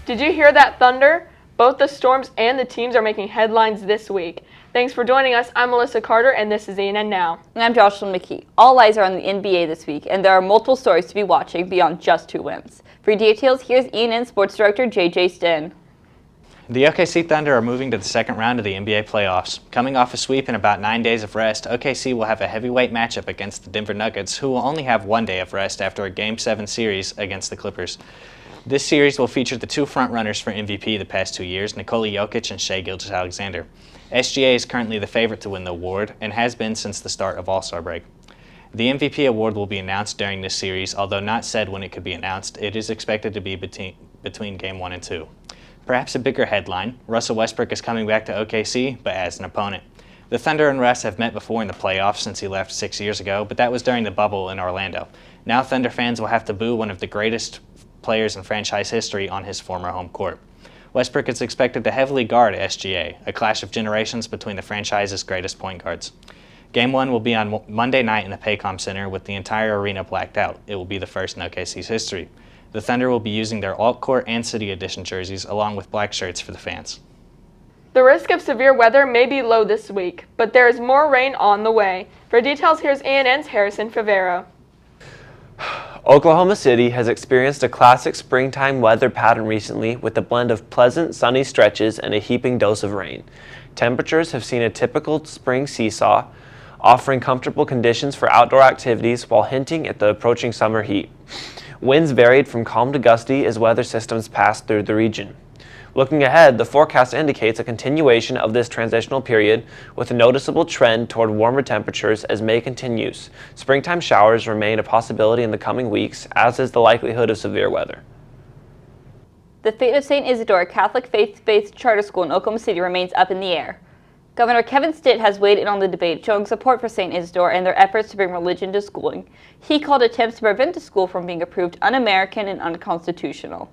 Did you hear that thunder? Both the Storms and the teams are making headlines this week. Thanks for joining us. I'm Melissa Carter, and this is ENN Now. And I'm Jocelyn McKee. All eyes are on the NBA this week, and there are multiple stories to be watching beyond just 2 wins. For details, here's ENN Sports Director JJ Stinn. The OKC Thunder are moving to the second round of the NBA playoffs. Coming off a sweep and about 9 days of rest, OKC will have a heavyweight matchup against the Denver Nuggets, who will only have 1 day of rest after a Game 7 series against the Clippers. This series will feature the 2 frontrunners for MVP the past 2 years, Nikola Jokic and Shai Gilgeous-Alexander. SGA is currently the favorite to win the award and has been since the start of All-Star break. The MVP award will be announced during this series, although not said when it could be announced. It is expected to be between Game 1 and 2. Perhaps a bigger headline, Russell Westbrook is coming back to OKC, but as an opponent. The Thunder and Russ have met before in the playoffs since he left 6 years ago, but that was during the bubble in Orlando. Now Thunder fans will have to boo one of the greatest players in franchise history on his former home court. Westbrook is expected to heavily guard SGA, a clash of generations between the franchise's greatest point guards. Game 1 will be on Monday night in the Paycom Center with the entire arena blacked out. It will be the first in OKC's history. The Thunder will be using their Alt Court and City Edition jerseys along with black shirts for the fans. The risk of severe weather may be low this week, but there is more rain on the way. For details, here's ENN's Harrison Favero. Oklahoma City has experienced a classic springtime weather pattern recently with a blend of pleasant sunny stretches and a heaping dose of rain. Temperatures have seen a typical spring seesaw, offering comfortable conditions for outdoor activities while hinting at the approaching summer heat. Winds varied from calm to gusty as weather systems passed through the region. Looking ahead, the forecast indicates a continuation of this transitional period with a noticeable trend toward warmer temperatures as May continues. Springtime showers remain a possibility in the coming weeks, as is the likelihood of severe weather. The fate of St. Isidore, a Catholic faith-based charter school in Oklahoma City, remains up in the air. Governor Kevin Stitt has weighed in on the debate, showing support for St. Isidore and their efforts to bring religion to schooling. He called attempts to prevent the school from being approved un-American and unconstitutional.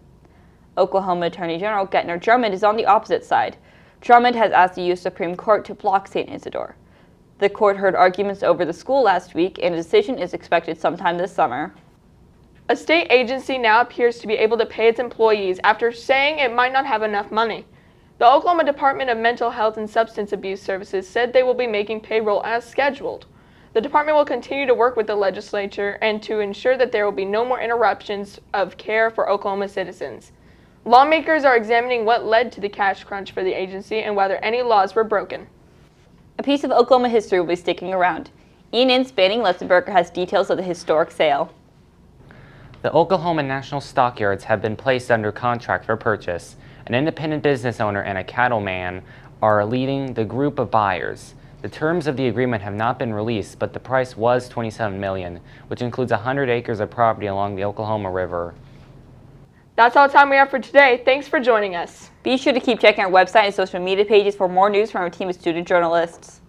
Oklahoma Attorney General Getner Drummond is on the opposite side. Drummond has asked the U.S. Supreme Court to block St. Isidore. The court heard arguments over the school last week, and a decision is expected sometime this summer. A state agency now appears to be able to pay its employees after saying it might not have enough money. The Oklahoma Department of Mental Health and Substance Abuse Services said they will be making payroll as scheduled. The department will continue to work with the legislature and to ensure that there will be no more interruptions of care for Oklahoma citizens. Lawmakers are examining what led to the cash crunch for the agency and whether any laws were broken. A piece of Oklahoma history will be sticking around. ENN's Banning Letzenberger has details of the historic sale. The Oklahoma National Stockyards have been placed under contract for purchase. An independent business owner and a cattleman are leading the group of buyers. The terms of the agreement have not been released, but the price was $27 million, which includes 100 acres of property along the Oklahoma River. That's all the time we have for today. Thanks for joining us. Be sure to keep checking our website and social media pages for more news from our team of student journalists.